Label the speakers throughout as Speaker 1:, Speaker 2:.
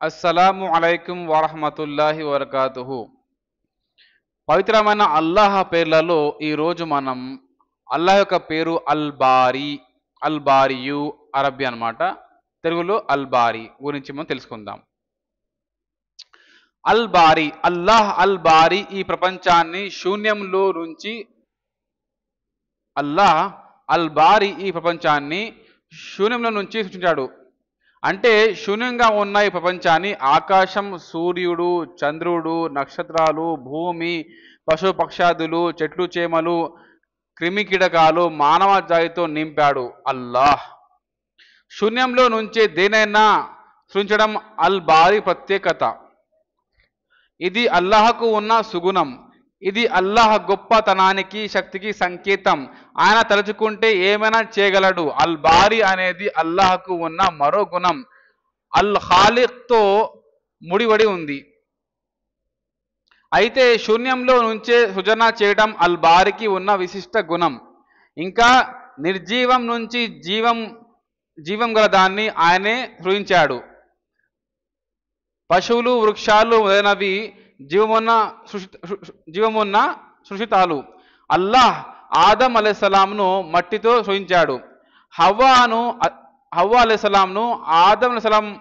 Speaker 1: అస్సలాము అలైకుం వరహమతుల్లాహి వబరకాతుహు. పవిత్రమైన అల్లాహ్ పేర్లలో ఈరోజు మనం అల్లాహ్ యొక్క పేరు అల్ బారీ, అల్ బారియు అరబ్బీ అన్నమాట. తెలుగులో అల్ బారీ గురించి మనం తెలుసుకుందాం. అల్ బారీ, అల్లాహ్ అల్ బారీ ఈ ప్రపంచాన్ని శూన్యంలో నుంచి అల్లాహ్ అల్ బారీ ఈ ప్రపంచాన్ని శూన్యంలో నుంచి సృష్టించాడు. అంటే శూన్యంగా ఉన్న ఈ ప్రపంచాన్ని ఆకాశం, సూర్యుడు, చంద్రుడు, నక్షత్రాలు, భూమి, పశు పక్షాదులు, చెట్లు చేమలు, క్రిమి కీటకాలు, మానవ జాతితో నింపాడు అల్లాహ్. శూన్యంలో నుంచే దేనైనా సృష్టించడం అల్ బారీ ప్రత్యేకత. ఇది అల్లాహకు ఉన్న సుగుణం. ఇది అల్లాహ్ గొప్పతనానికి, శక్తికి సంకేతం. ఆయన తలుచుకుంటే ఏమైనా చేయగలడు. అల్ బారీ అనేది అల్లాహకు ఉన్న మరో గుణం. అల్ ఖాలిక్తో ముడివడి ఉంది. అయితే శూన్యంలో నుంచే సృజన చేయడం అల్ బారీకి ఉన్న విశిష్ట గుణం. ఇంకా నిర్జీవం నుంచి జీవం గల దాన్ని ఆయనే సృజించాడు. పశువులు, వృక్షాలు మొదలైనవి జీవమున్న సృష్టితాలు. అల్లాహ్ ఆదం అలైహిస్సలాంను మట్టితో సృజించాడు. హవ్వా అలైహిస్సలాంను ఆదం అలైహిస్సలాం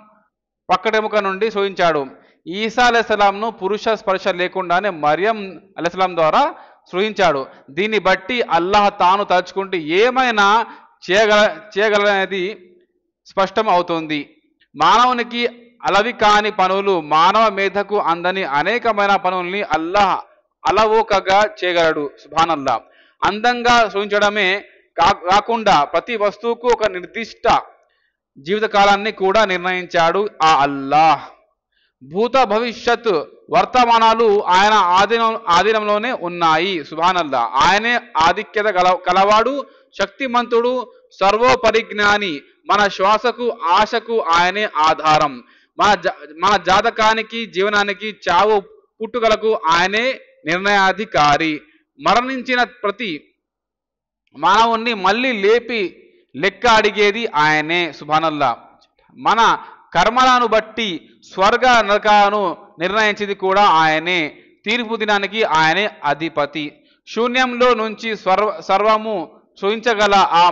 Speaker 1: పక్కటెముక నుండి సృజించాడు. ఈసా అలైహిస్సలాంను పురుష స్పర్శ లేకుండానే మరియం అలైహిస్సలాం ద్వారా సృజించాడు. దీన్ని బట్టి అల్లాహ్ తాను తలుచుకుంటే ఏమైనా చేయగలనేది స్పష్టం అవుతుంది. మానవునికి అలవి కాని పనులు, మానవ మేధకు అందని అనేకమైన పనుల్ని అల్లాహ్ అలవోకగా చేయగలడు. సుబ్హానల్లాహ్. అందంగా సృజించడమే కాకుండా ప్రతి వస్తువుకు ఒక నిర్దిష్ట జీవితకాలాన్ని కూడా నిర్ణయించాడు ఆ అల్లాహ్. భూత భవిష్యత్ వర్తమానాలు ఆయన ఆధీనంలోనే ఉన్నాయి. సుబ్హానల్లాహ్. ఆయనే ఆధిక్యత కలవాడు, శక్తిమంతుడు, సర్వోపరిజ్ఞాని. మన శ్వాసకు, ఆశకు ఆయనే ఆధారం. మన జాతకానికి, జీవనానికి, చావు పుట్టుకలకు ఆయనే నిర్ణయాధికారి. మరణించిన ప్రతి మానవుణ్ణి మళ్ళీ లేపి లెక్క అడిగేది ఆయనే. సుబ్హానల్లాహ్. మన కర్మలను బట్టి స్వర్గ నరకాలను నిర్ణయించేది కూడా ఆయనే. తీర్పు దినానికి ఆయనే అధిపతి. శూన్యంలో నుంచి సర్వము సృజించగల ఆ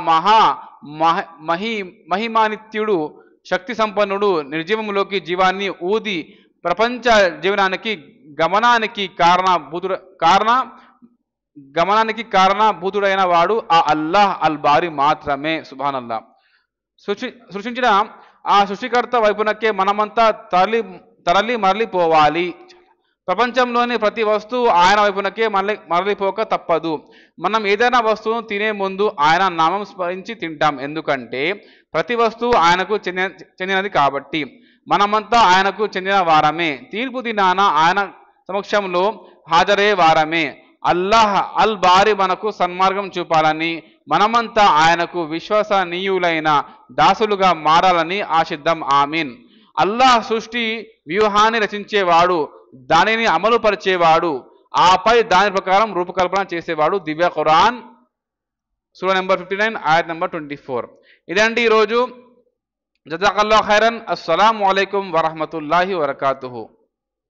Speaker 1: మహిమానిత్యుడు, శక్తి సంపన్నుడు నిర్జీవంలోకి జీవాన్ని ఊది ప్రపంచ జీవనానికి కారణభూతుడైన వాడు ఆ అల్లాహ్ అల్ బారీ మాత్రమే. సుబ్హానల్లాహ్. సృష్టించిన ఆ సృష్టికర్త వైపునకే మనమంతా తరలి మరలిపోవాలి. ప్రపంచంలోని ప్రతి వస్తువు ఆయన వైపునకే మరలిపోక తప్పదు. మనం ఏదైనా వస్తువును తినే ముందు ఆయన నామం స్మరించి తింటాం. ఎందుకంటే ప్రతి వస్తువు ఆయనకు చెందినది కాబట్టి. మనమంతా ఆయనకు చెందిన వారమే. తీర్పు దినాన ఆయన సమక్షంలో హాజరయ్యే వారమే. అల్లాహ్ అల్ బారీ మనకు సన్మార్గం చూపాలని, మనమంతా ఆయనకు విశ్వసనీయులైన దాసులుగా మారాలని ఆశిద్దాం. ఆమీన్. అల్లాహ్ సృష్టి వ్యూహాన్ని రచించేవాడు, దానిని అమలు పరిచేవాడు, ఆపై దాని ప్రకారం రూపకల్పన చేసేవాడు. దివ్య ఖురాన్ సూరా నెంబర్ 59 ఆయత్ నెంబర్ 24. ఇదండి ఈరోజు. జజాకల్లాహు ఖైరన్. అస్సలాము అలైకుం వరహమతుల్లాహి వబరకాతుహు.